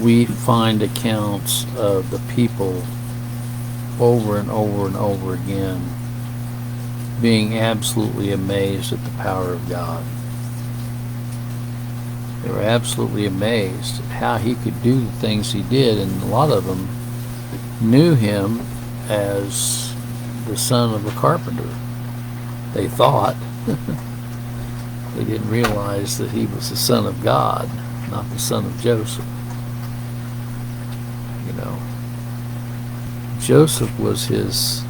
we find accounts of the people over and over and over again being absolutely amazed at the power of God. They were absolutely amazed at how he could do the things he did, and a lot of them knew him as the son of a carpenter. They thought. They didn't realize that he was the son of God, not the son of Joseph. You know, Joseph was his,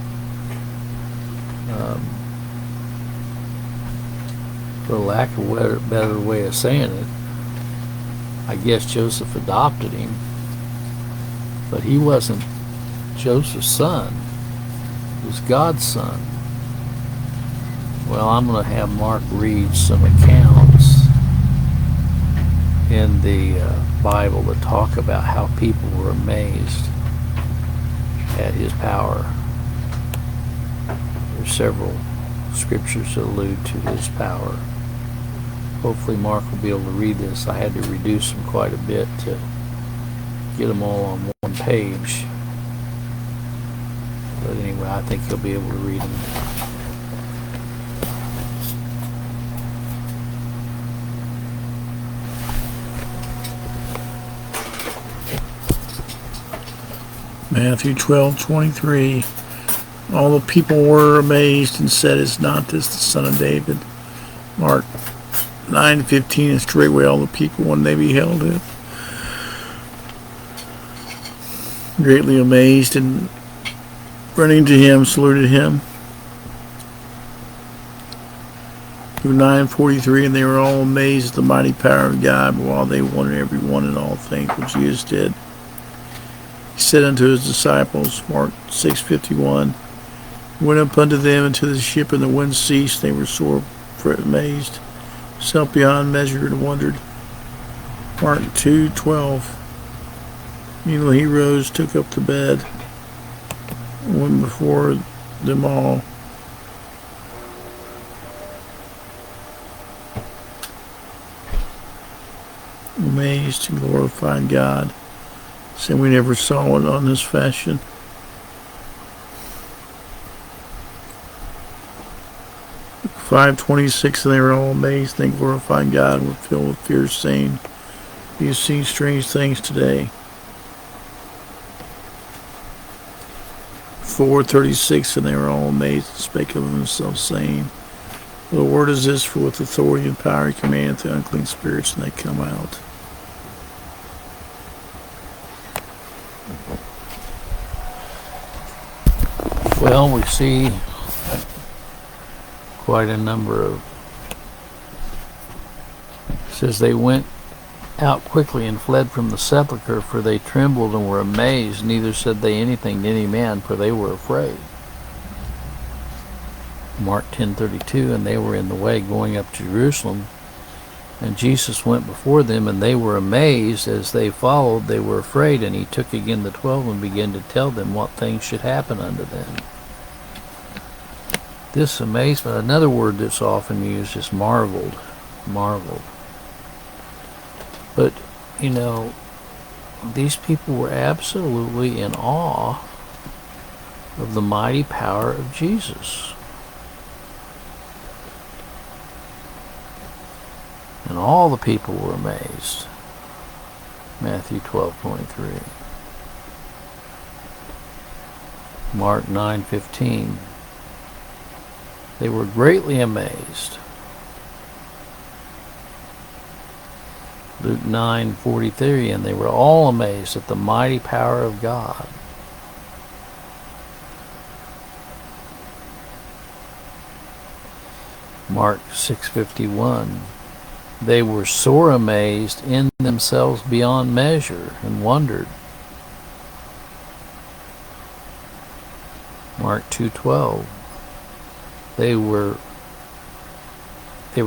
for lack of a better way of saying it, I guess Joseph adopted him, but he wasn't Joseph's son. He was God's son. Well, I'm going to have Mark read some accounts in the Bible that talk about how people were amazed at his power. There's several scriptures that allude to his power. Hopefully Mark will be able to read this. I had to reduce them quite a bit to get them all on one page. But anyway, I think he'll be able to read them. Matthew 12:23. All the people were amazed and said, "Is not this the son of David?" Mark 9:15. And straightway all the people, when they beheld him, greatly amazed, and running to him, saluted him. Luke 9:43. And they were all amazed at the mighty power of God, but while they wondered every one in all things which Jesus did, he said unto his disciples, Mark 6:51, went up unto them into the ship, and the wind ceased. They were sore amazed, self beyond measure, and wondered. Mark 2:12. Meanwhile he rose, took up the bed, and went before them all. Amazed and glorified God, saying, "We never saw it on this fashion." Luke 5:26. And they were all amazed, and they glorified God, and were filled with fear, saying, "We have seen strange things today." 4:36. And they were all amazed, and spake of themselves, saying, "The word is this, for with authority and power he commandeth the unclean spirits, and they come out." Well, we see quite a number of, it says they went out quickly and fled from the sepulchre, for they trembled and were amazed, neither said they anything to any man, for they were afraid. Mark 10:32. And they were in the way going up to Jerusalem, and Jesus went before them, and they were amazed. As they followed, they were afraid, and he took again the 12 and began to tell them what things should happen unto them. This amazement, another word that's often used, is marveled. Marveled. But, you know, these people were absolutely in awe of the mighty power of Jesus. And all the people were amazed. Matthew 12:23. Mark 9:15. They were greatly amazed. Luke 9:43. And they were all amazed at the mighty power of God. Mark 6:51. They were sore amazed in themselves beyond measure, and wondered. Mark 2:12. They were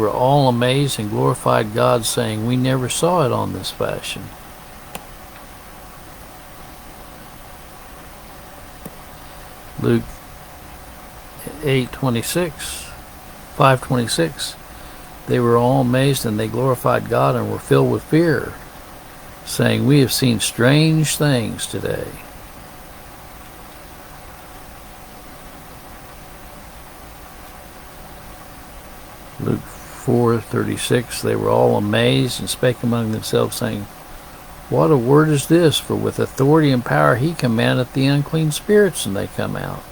all amazed and glorified God, saying, "We never saw it on this fashion." Luke 8:26, 5:26. They were all amazed, and they glorified God and were filled with fear, saying, "We have seen strange things today." Luke 4:36, they were all amazed and spake among themselves, saying, "What a word is this? For with authority and power he commandeth the unclean spirits, and they come out."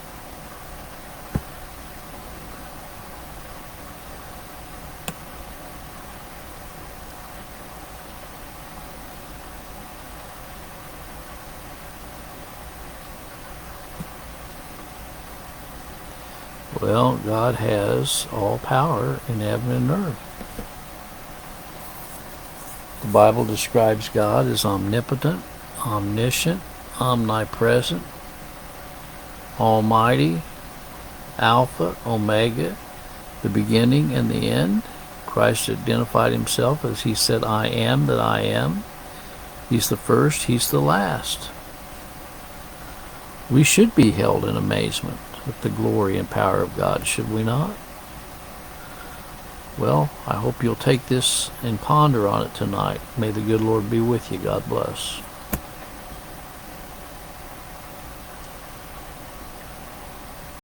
Well, God has all power in heaven and earth. The Bible describes God as omnipotent, omniscient, omnipresent, almighty, Alpha, Omega, the beginning and the end. Christ identified himself as he said, "I am that I am." He's the first, he's the last. We should be held in amazement at the glory and power of God, should we not? Well, I hope you'll take this and ponder on it tonight. May the good Lord be with you. God bless.